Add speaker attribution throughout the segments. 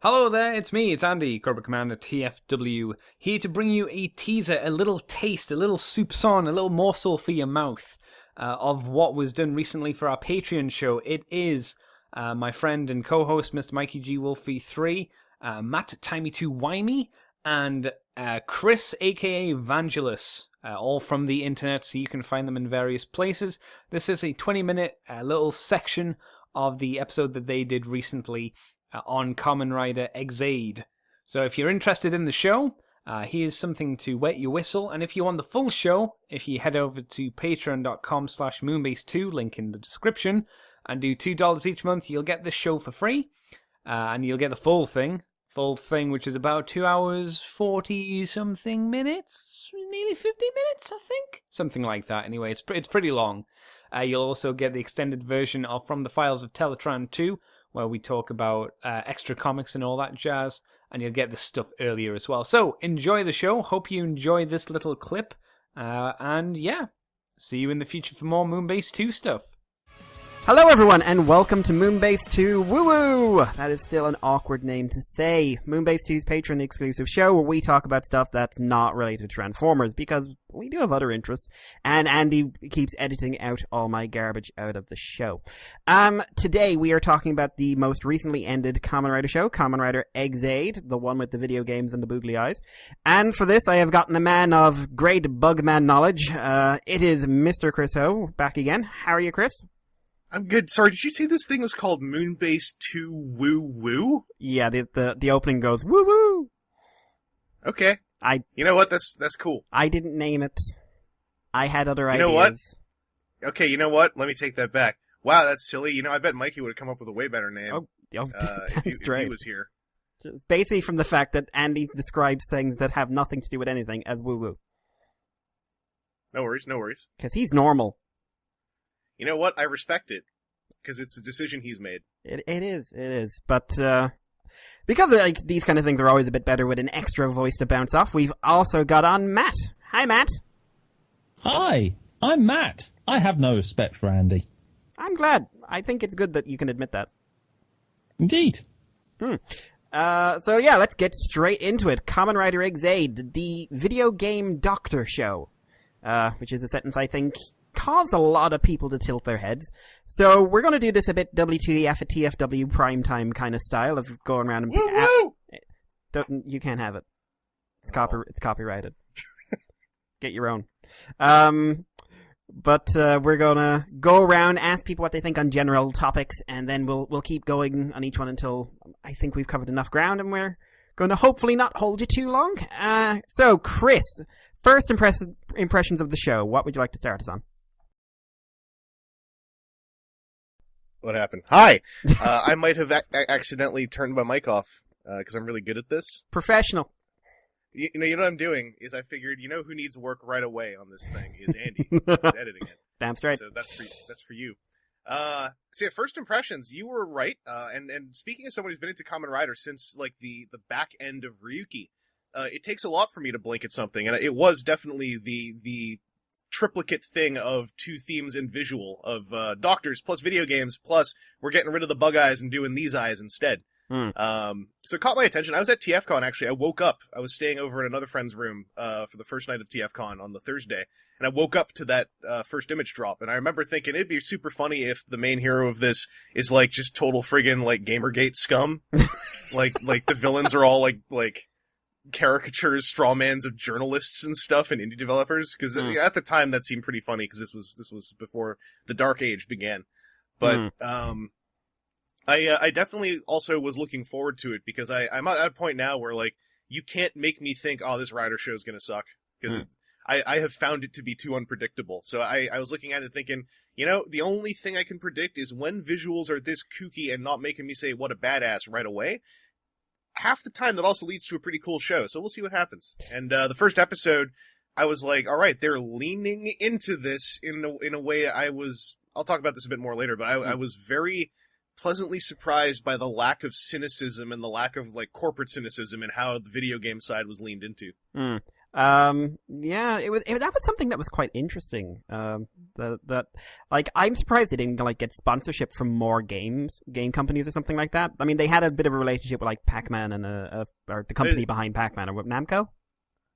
Speaker 1: Hello there, it's me, it's Andy, Corporate Commander TFW, here to bring you a teaser, a little taste, a little soupçon, a little morsel for your mouth of what was done recently for our Patreon show. It is my friend and co-host, Mr. Mikey G. Wolfie 3, Matt Timey2Wimey, and Chris, aka Vangelus, all from the internet, so you can find them in various places. This is a 20-minute little section of the episode that they did recently on Kamen Rider Exade. So if you're interested in the show, here's something to wet your whistle. And if you want the full show, if you head over to patreon.com/moonbase2, link in the description, and do $2 each month, you'll get this show for free. And you'll get the full thing, which is about 2 hours, 40-something minutes, nearly 50 minutes, I think. Something like that, anyway. It's pretty long. You'll also get the extended version of From the Files of Teletran 2, where we talk about extra comics and all that jazz, and you'll get this stuff earlier as well. So, enjoy the show. Hope you enjoy this little clip. And yeah, see you in the future for more Moonbase 2 stuff.
Speaker 2: Hello everyone, and welcome to Moonbase 2 Woo Woo! That is still an awkward name to say. Moonbase 2's Patreon-exclusive show where we talk about stuff that's not related to Transformers, because we do have other interests, and Andy keeps editing out all my garbage out of the show. Today we are talking about the most recently ended Kamen Rider show, Kamen Rider Exade, the one with the video games and the boogly eyes. And for this I have gotten a man of great Bugman knowledge. It is Mr. Chris Ho, back again. How are you, Chris?
Speaker 3: I'm good. Sorry, did you say this thing was called Moonbase 2 Woo Woo?
Speaker 2: Yeah, the opening goes woo woo.
Speaker 3: Okay. You know what? That's cool.
Speaker 2: I didn't name it. I had other ideas.
Speaker 3: You know what? Okay, you know what? Let me take that back. Wow, that's silly. You know, I bet Mikey would have come up with a way better name. If he was here.
Speaker 2: Basically from the fact that Andy describes things that have nothing to do with anything as woo woo.
Speaker 3: No worries.
Speaker 2: Because he's normal.
Speaker 3: You know what? I respect it, because it's a decision he's made.
Speaker 2: It is. But because these kind of things are always a bit better with an extra voice to bounce off, we've also got on Matt. Hi, Matt.
Speaker 4: Hi, I'm Matt. I have no respect for Andy.
Speaker 2: I'm glad. I think it's good that you can admit that.
Speaker 4: Indeed.
Speaker 2: So yeah, let's get straight into it. Kamen Rider Exade, the video game doctor show, which is a sentence I think caused a lot of people to tilt their heads. So we're going to do this a bit WTF at TFW primetime kind of style of going around and...
Speaker 3: Woo-woo!
Speaker 2: You can't have it. It's copyrighted. Get your own. But we're going to go around, ask people what they think on general topics, and then we'll keep going on each one until I think we've covered enough ground, and we're going to hopefully not hold you too long. So, Chris, first impressions of the show. What would you like to start us on?
Speaker 3: What happened? Hi! I might have accidentally turned my mic off, because I'm really good at this.
Speaker 2: Professional.
Speaker 3: You know what I'm doing is I figured, who needs work right away on this thing is Andy. Who's editing it.
Speaker 2: Damn straight.
Speaker 3: So that's for you. So yeah, first impressions, you were right. And speaking as someone who's been into Kamen Rider since like the back end of Ryuki, it takes a lot for me to blink at something, and it was definitely the triplicate thing of two themes and visual of doctors plus video games plus we're getting rid of the bug eyes and doing these eyes instead. So it caught my attention. I was at TFCon, actually. I woke up. I was staying over at another friend's room for the first night of TFCon on the Thursday, and I woke up to that first image drop, and I remember thinking it'd be super funny if the main hero of this is like just total friggin' like Gamergate scum. like the villains are all like caricatures, strawmans of journalists and stuff and indie developers, because at the time that seemed pretty funny, because this was before the Dark Age began. But I definitely also was looking forward to it, because I'm at a point now where like you can't make me think, oh, this Rider show is gonna suck, because I have found it to be too unpredictable. So I was looking at it thinking, the only thing I can predict is when visuals are this kooky and not making me say what a badass right away. Half the time that also leads to a pretty cool show, so we'll see what happens. And the first episode, I was like, all right, they're leaning into this in a way I'll talk about this a bit more later, but I was very pleasantly surprised by the lack of cynicism and the lack of like corporate cynicism and how the video game side was leaned into.
Speaker 2: Yeah, that was something that was quite interesting. That like I'm surprised they didn't like get sponsorship from more game companies or something like that. I mean, they had a bit of a relationship with like Pac-Man and or the company behind Pac-Man, or what, Namco.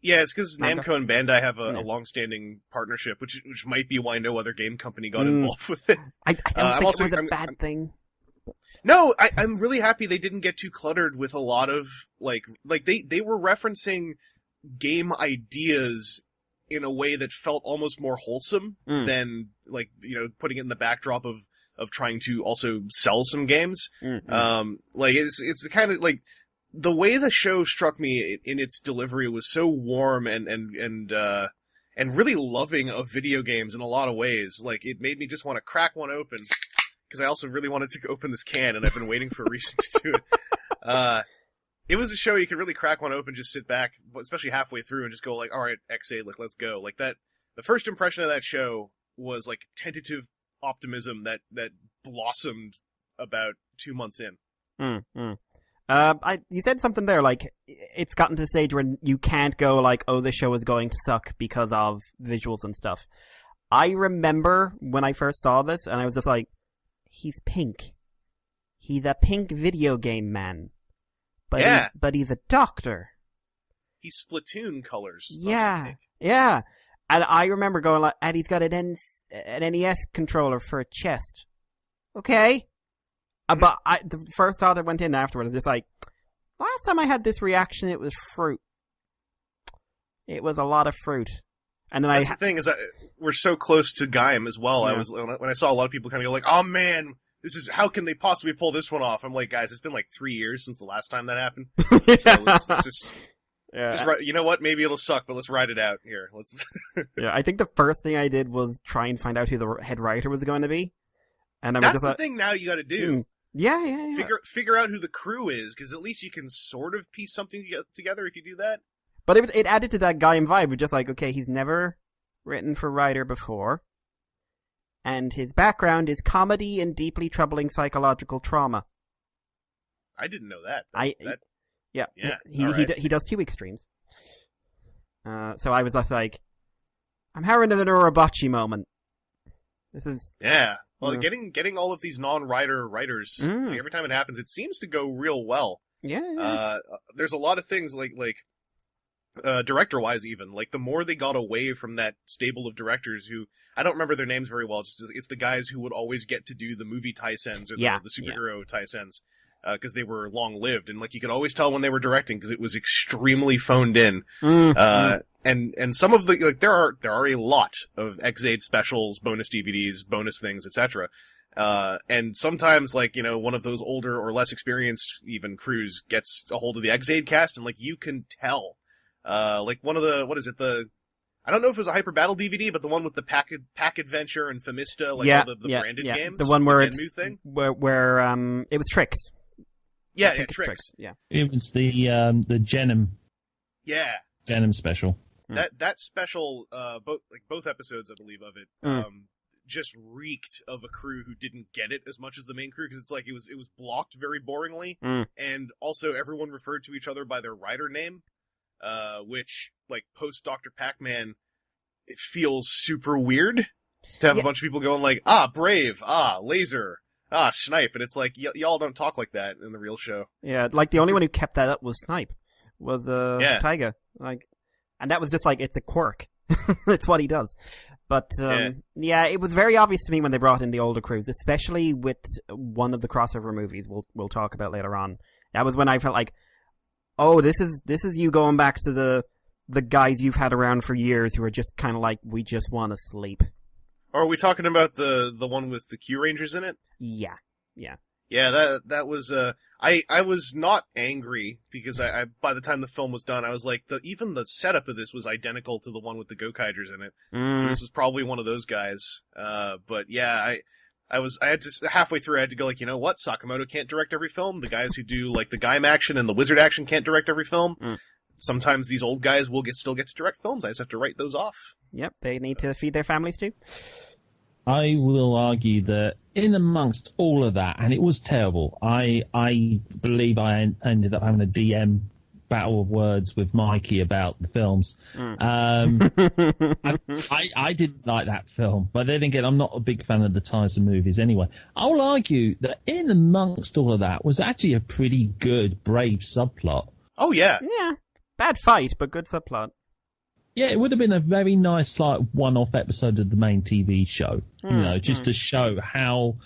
Speaker 3: Yeah, it's because Namco and Bandai have a long-standing partnership, which might be why no other game company got involved with it.
Speaker 2: I don't think it was a bad thing.
Speaker 3: No, I'm really happy they didn't get too cluttered with a lot of like they were referencing game ideas in a way that felt almost more wholesome than like, you know, putting it in the backdrop of trying to also sell some games. Like it's kind of like the way the show struck me in its delivery was so warm and really loving of video games in a lot of ways. Like it made me just want to crack one open because I also really wanted to open this can and I've been waiting for a reason to do it. It was a show you could really crack one open, just sit back, especially halfway through, and just go like, all right, XA, like, let's go. Like that, the first impression of that show was like tentative optimism that blossomed about 2 months in.
Speaker 2: You said something there, like, it's gotten to the stage where you can't go like, oh, this show is going to suck because of visuals and stuff. I remember when I first saw this, and I was just like, he's pink. He's a pink video game man. But
Speaker 3: yeah.
Speaker 2: But he's a doctor.
Speaker 3: He's Splatoon colors.
Speaker 2: Yeah. And I remember going like, and he's got an NES controller for a chest. Okay. But the first thought that went in afterwards was just like, last time I had this reaction, it was fruit. It was a lot of fruit. And then
Speaker 3: That's the thing, is that we're so close to Gaim as well. Yeah. When I saw a lot of people kind of go like, oh man, how can they possibly pull this one off? I'm like, guys, it's been like 3 years since the last time that happened. So let's just you know what? Maybe it'll suck, but let's ride it out here. Let's.
Speaker 2: Yeah, I think the first thing I did was try and find out who the head writer was going to be. And I was
Speaker 3: That's
Speaker 2: just
Speaker 3: the
Speaker 2: like,
Speaker 3: thing now you got to do.
Speaker 2: Yeah.
Speaker 3: Figure out who the crew is, because at least you can sort of piece something together if you do that.
Speaker 2: But it added to that Gaim vibe. We're just like, okay, he's never written for Rider before. And his background is comedy and deeply troubling psychological trauma.
Speaker 3: I didn't know that.
Speaker 2: Yeah.
Speaker 3: Right.
Speaker 2: He does two extremes. So I was just like, I'm having an Urabachi moment. This is
Speaker 3: Well, getting all of these non-writer writers, like, every time it happens, it seems to go real well.
Speaker 2: Yeah.
Speaker 3: There's a lot of things like director-wise even, like the more they got away from that stable of directors who, I don't remember their names very well, it's the guys who would always get to do the movie Taisens or the superhero Taisens, because they were long-lived, and like you could always tell when they were directing because it was extremely phoned in. And some of the, like, there are a lot of Xaid specials, bonus DVDs, bonus things, etc. And sometimes, like, you know, one of those older or less experienced even crews gets a hold of the Xaid cast, and like you can tell. Like one of the, I don't know if it was a Hyper Battle DVD, but the one with the Pack Adventure and Famista, like all the branded games.
Speaker 2: The one where
Speaker 3: the new thing?
Speaker 2: where it was Tricks.
Speaker 3: Yeah, Tricks.
Speaker 2: Yeah.
Speaker 4: It was the Genom.
Speaker 3: Yeah.
Speaker 4: Genom special.
Speaker 3: That special, both episodes, I believe, of it, just reeked of a crew who didn't get it as much as the main crew, because it's like it was blocked very boringly, and also everyone referred to each other by their writer name, which, like, post Dr. Pac-Man, it feels super weird to have a bunch of people going like, Brave, Laser, Snipe, and it's like, y'all don't talk like that in the real show.
Speaker 2: Yeah, like, the only one who kept that up was Snipe, was Taiga, like, and that was just like, it's a quirk. It's what he does. But, it was very obvious to me when they brought in the older crews, especially with one of the crossover movies we'll talk about later on. That was when I felt like, oh, this is you going back to the guys you've had around for years who are just kind of like, we just want to sleep.
Speaker 3: Or are we talking about the one with the Q Rangers in it?
Speaker 2: Yeah.
Speaker 3: Yeah, that was, I was not angry, because I by the time the film was done, I was like, even the setup of this was identical to the one with the Gokaigers in it. So this was probably one of those guys. But yeah, I had to, halfway through, I had to go like, you know what? Sakamoto can't direct every film. The guys who do like the Gaim action and the Wizard action can't direct every film. Sometimes these old guys will still get to direct films. I just have to write those off. Yep,
Speaker 2: they need to feed their families too.
Speaker 4: I will argue that in amongst all of that, and it was terrible, I believe I ended up having a DM battle of words with Mikey about the films. I didn't like that film, but then again, I'm not a big fan of the Tyson movies anyway. I'll argue that in amongst all of that was actually a pretty good, brave subplot.
Speaker 3: Oh, yeah.
Speaker 2: Yeah. Bad fight, but good subplot.
Speaker 4: Yeah, it would have been a very nice, like, one-off episode of the main TV show, just to show how,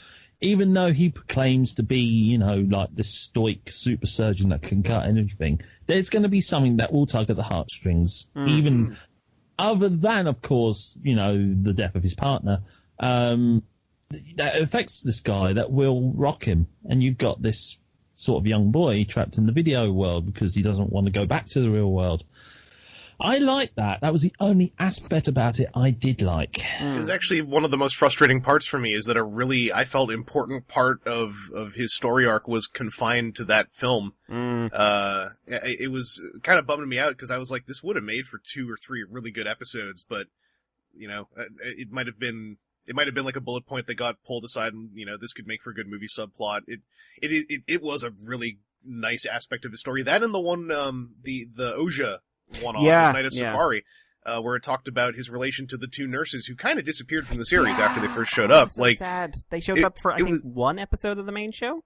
Speaker 4: even though he proclaims to be, like this stoic super surgeon that can cut anything, there's going to be something that will tug at the heartstrings, even other than, of course, the death of his partner, that affects this guy that will rock him. And you've got this sort of young boy trapped in the video world because he doesn't want to go back to the real world. I like that. That was the only aspect about it I did like.
Speaker 3: It was actually one of the most frustrating parts for me, is that I felt important part of his story arc was confined to that film. It was kind of bumming me out because I was like, this would have made for 2 or 3 really good episodes, but, it might have been like a bullet point that got pulled aside and, this could make for a good movie subplot. It was a really nice aspect of his story. That and the one, the Oja one-off, Night of Safari, where it talked about his relation to the 2 nurses who kind of disappeared from the series after they first showed up.
Speaker 2: So sad. They showed up for, I think, 1 episode of the main show?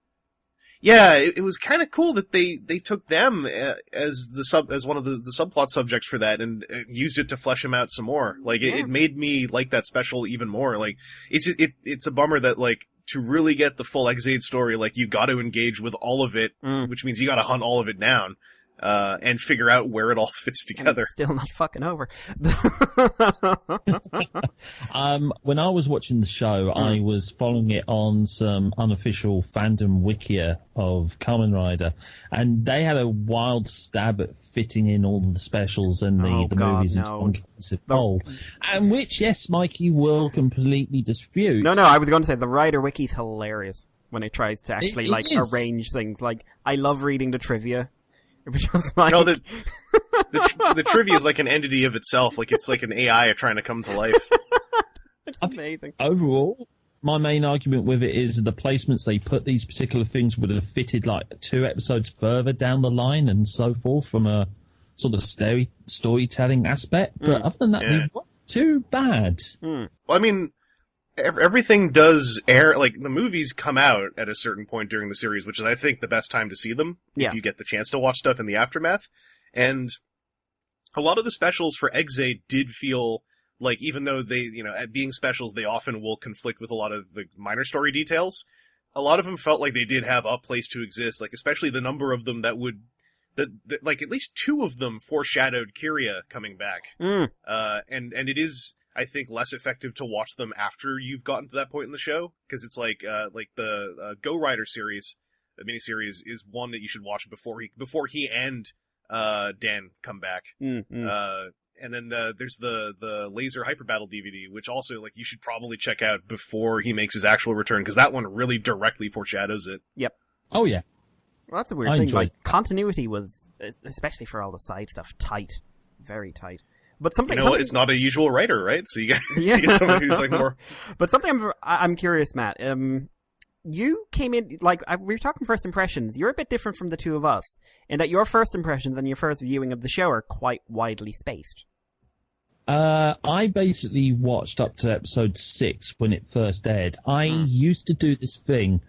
Speaker 3: Yeah, it was kind of cool that they took them as one of the subplot subjects for that and used it to flesh him out some more. Like, it made me like that special even more. Like, it's a bummer that, like, to really get the full Exade story, like, you got to engage with all of it, which means you got to hunt all of it down. And figure out where it all fits together.
Speaker 2: Still not fucking over.
Speaker 4: When I was watching the show, I was following it on some unofficial fandom wikia of Kamen Rider, and they had a wild stab at fitting in all the specials and the movies into one cohesive whole, and which, yes, Mikey will completely dispute.
Speaker 2: No, I was going to say the Rider wiki's hilarious when it tries to actually arrange things. Like, I love reading the trivia. Like...
Speaker 3: No, the trivia is like an entity of itself. Like, it's like an AI trying to come to life.
Speaker 2: It's amazing.
Speaker 4: Overall, my main argument with it is the placements they put these particular things would have fitted like 2 episodes further down the line and so forth from a sort of storytelling aspect. But other than that, they weren't too bad.
Speaker 3: Well, I mean, everything does air, like, the movies come out at a certain point during the series, which is, I think, the best time to see them, if you get the chance to watch stuff in the aftermath. And a lot of the specials for Exade did feel like, even though they, at being specials, they often will conflict with a lot of the minor story details, a lot of them felt like they did have a place to exist, like, especially the number of them that would, like, at least 2 of them foreshadowed Kyria coming back. And it is, I think, less effective to watch them after you've gotten to that point in the show, because it's like the Go Rider series, the miniseries, is one that you should watch before he and Dan come back. And then there's the Laser Hyper Battle DVD, which also, like, you should probably check out before he makes his actual return, because that one really directly foreshadows it.
Speaker 2: Yep.
Speaker 4: Oh yeah.
Speaker 2: Well, that's a weird thing. Like, continuity was, especially for all the side stuff, tight, very tight. But something,
Speaker 3: it's not a usual writer, right? So you get someone who's like more.
Speaker 2: But something I'm curious, Matt. You came in, like, we were talking first impressions. You're a bit different from the 2 of us in that your first impressions and your first viewing of the show are quite widely spaced.
Speaker 4: I basically watched up to episode 6 when it first aired. I used to do this thing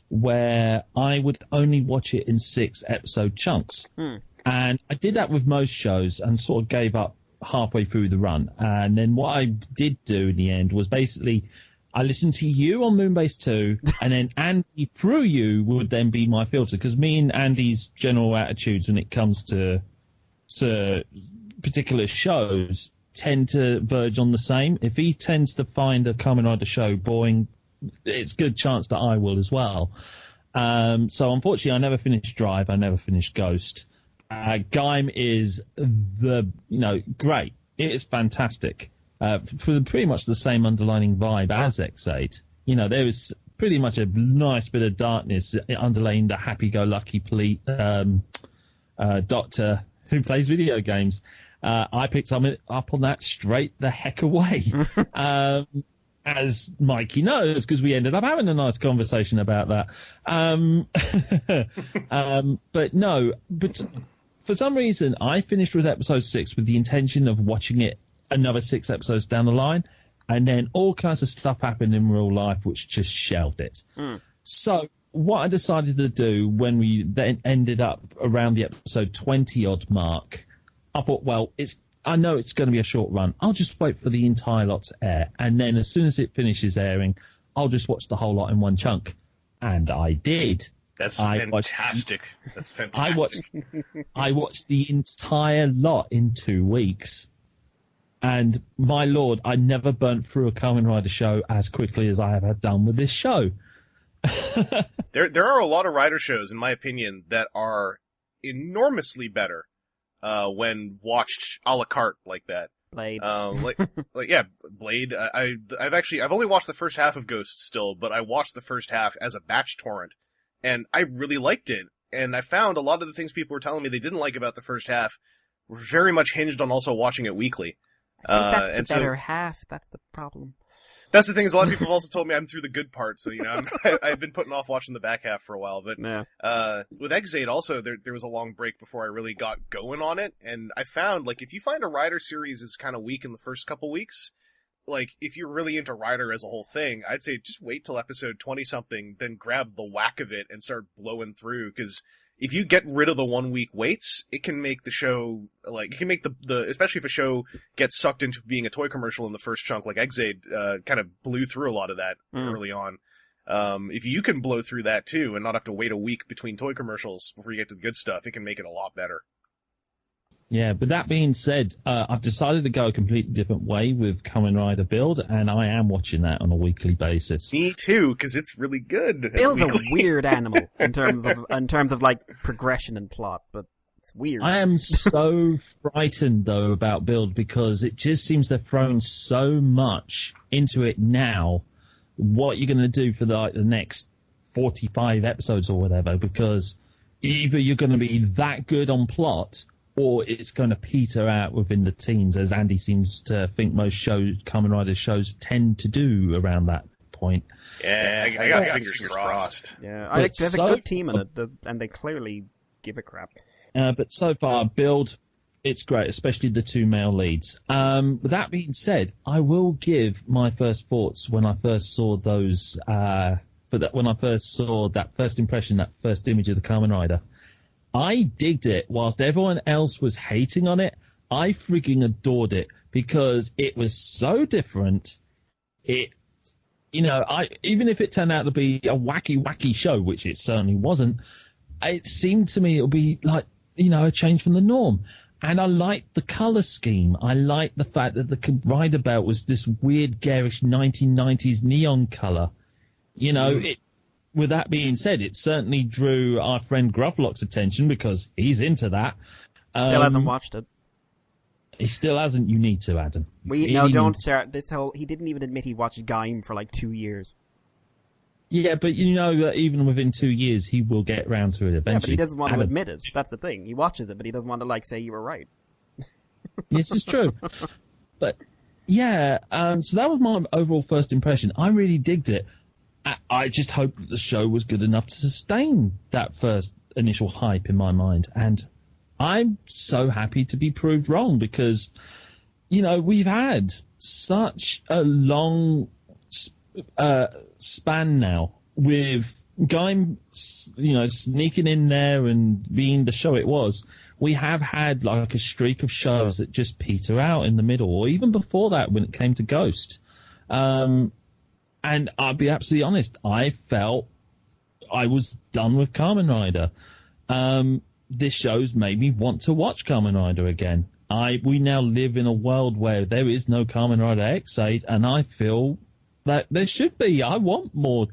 Speaker 4: where I would only watch it in 6-episode chunks. And I did that with most shows and sort of gave up halfway through the run. And then what I did do in the end was basically I listened to you on Moonbase 2, and then Andy through you would then be my filter, because me and Andy's general attitudes when it comes to particular shows tend to verge on the same. If he tends to find a Kamen Rider show boring, it's a good chance that I will as well. So unfortunately, I never finished Drive. I never finished Ghost. Gaim is great. It is fantastic. For pretty much the same underlining vibe as Exade. There is pretty much a nice bit of darkness underlaying the happy-go-lucky doctor who plays video games. I picked up on that straight the heck away. As Mikey knows, because we ended up having a nice conversation about that. But for some reason, I finished with episode 6 with the intention of watching it another 6 episodes down the line, and then all kinds of stuff happened in real life which just shelved it. So what I decided to do when we then ended up around the episode 20-odd mark, I thought, well, I know it's going to be a short run. I'll just wait for the entire lot to air, and then as soon as it finishes airing, I'll just watch the whole lot in one chunk. And I did.
Speaker 3: That's fantastic. That's fantastic.
Speaker 4: I watched the entire lot in 2 weeks. And my lord, I never burnt through a Kamen Rider show as quickly as I have done with this show.
Speaker 3: There are a lot of Rider shows, in my opinion, that are enormously better when watched a la carte like that.
Speaker 2: Blade.
Speaker 3: Blade. I've only watched the first half of Ghost still, but I watched the first half as a batch torrent, and I really liked it. And I found a lot of the things people were telling me they didn't like about the first half were very much hinged on also watching it weekly.
Speaker 2: That's the better half. That's the problem.
Speaker 3: That's the thing is a lot of people have also told me I'm through the good part, so I've been putting off watching the back half for a while. But with Exade also, there was a long break before I really got going on it, and I found if you find a Rider series is kind of weak in the first couple weeks, if you're really into Rider as a whole thing, I'd say just wait till episode 20 something, then grab the whack of it and start blowing through, because if you get rid of the 1 week waits, it can make the show, it can make the especially if a show gets sucked into being a toy commercial in the first chunk, like Exade, kind of blew through a lot of that early on. If you can blow through that too and not have to wait a week between toy commercials before you get to the good stuff, it can make it a lot better.
Speaker 4: Yeah, but that being said, I've decided to go a completely different way with Kamen Rider Build, and I am watching that on a weekly basis.
Speaker 3: Me too, because it's really good.
Speaker 2: Bill's a weird animal in terms of progression and plot, but it's weird.
Speaker 4: I am so frightened though about Build because it just seems they're throwing so much into it now. What you're going to do for the next 45 episodes or whatever? Because either you're going to be that good on plot, or it's going to peter out within the teens, as Andy seems to think most Kamen Rider shows tend to do around that point.
Speaker 3: Yeah, I got fingers crossed.
Speaker 2: Yeah, there's a good team in it, and they clearly give a crap.
Speaker 4: But so far, Build, it's great, especially the 2 male leads. With that being said, I will give my first thoughts when I first saw those. When I first saw that first impression, that first image of the Kamen Rider. I digged it. Whilst everyone else was hating on it, I freaking adored it because it was so different. Even if it turned out to be a wacky show, which it certainly wasn't, it seemed to me it would be a change from the norm. And I liked the color scheme. I liked the fact that the rider belt was this weird, garish 1990s neon color. With that being said, it certainly drew our friend Grufflock's attention because he's into that.
Speaker 2: Still hasn't watched it.
Speaker 4: He still hasn't. You need to, Adam.
Speaker 2: Don't start this whole... He didn't even admit he watched Gaim for 2 years.
Speaker 4: Yeah, but you know that even within 2 years, he will get round to it eventually.
Speaker 2: Yeah, but he doesn't want to admit it. That's the thing. He watches it, but he doesn't want to, say you were right.
Speaker 4: This is true. But, yeah, so that was my overall first impression. I really digged it. I just hoped that the show was good enough to sustain that first initial hype in my mind. And I'm so happy to be proved wrong because, we've had such a long span now with Gaim, sneaking in there and being the show it was. We have had a streak of shows that just peter out in the middle, or even before that when it came to Ghost. And I'll be absolutely honest, I felt I was done with Kamen Rider. This show's made me want to watch Kamen Rider again. We now live in a world where there is no Kamen Rider X8, and I feel that there should be. I want more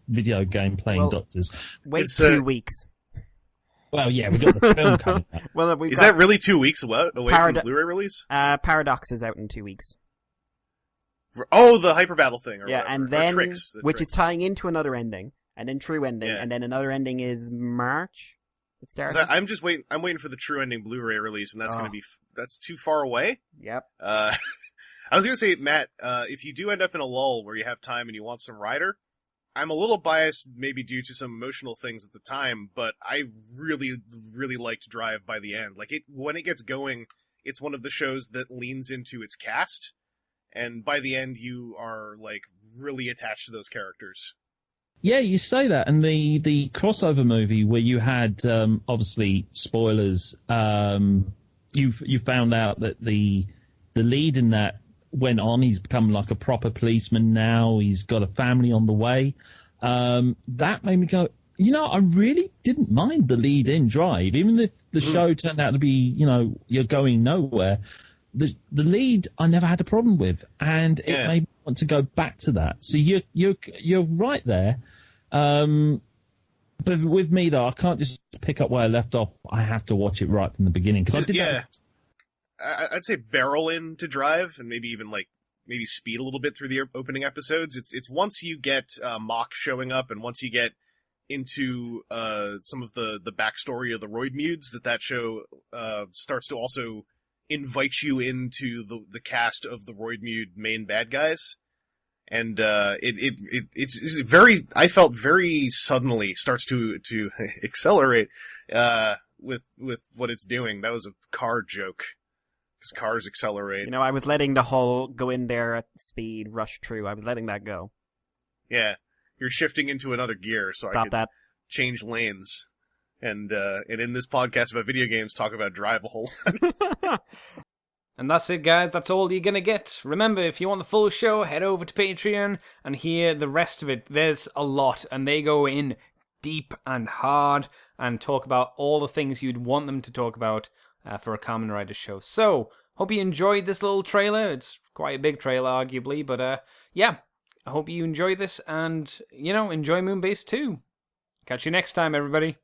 Speaker 4: video game playing doctors.
Speaker 2: Wait 2 weeks.
Speaker 4: Well, yeah, we've got the film coming out.
Speaker 3: Is that really 2 weeks away from the Blu-ray release?
Speaker 2: Paradox is out in 2 weeks.
Speaker 3: Oh, the Hyper Battle thing, or
Speaker 2: whatever. And then, which is tying into another ending, and then True Ending, and then another ending is March. It starts.
Speaker 3: So I'm waiting for the True Ending Blu-ray release, and that's that's too far away.
Speaker 2: Yep.
Speaker 3: I was gonna say, Matt, if you do end up in a lull where you have time and you want some Rider, I'm a little biased, maybe due to some emotional things at the time, but I really, really liked Drive by the end. Like, when it gets going, it's one of the shows that leans into its cast, and by the end, you are, like, really attached to those characters.
Speaker 4: Yeah, you say that, and the crossover movie where you had, obviously, spoilers, you found out that the lead in that went on. He's become like a proper policeman now. He's got a family on the way. That made me go, I really didn't mind the lead in Drive, even if the show turned out to be, you're going nowhere. The lead I never had a problem with, and it made me want to go back to that. So you're right there. But with me though, I can't just pick up where I left off. I have to watch it right from the beginning because I did.
Speaker 3: Yeah. I'd say barrel in to Drive, and maybe even maybe speed a little bit through the opening episodes. It's once you get Mock showing up, and once you get into some of the backstory of the Roidmudes, that show starts to also invite you into the cast of the Roidmude main bad guys, and it's very, I felt very suddenly starts to accelerate with what it's doing. That was a car joke. Because cars accelerate.
Speaker 2: I was letting the whole go in there at speed, rush through. I was letting that go.
Speaker 3: Yeah. You're shifting into another gear, so
Speaker 2: Stop
Speaker 3: I could
Speaker 2: that.
Speaker 3: change lanes. And in this podcast about video games, talk about Drive a whole lot.
Speaker 1: And that's it, guys. That's all you're going to get. Remember, if you want the full show, head over to Patreon and hear the rest of it. There's a lot, and they go in deep and hard and talk about all the things you'd want them to talk about for a Kamen Rider show. So, hope you enjoyed this little trailer. It's quite a big trailer, arguably, but yeah, I hope you enjoy this and, enjoy Moonbase too. Catch you next time, everybody.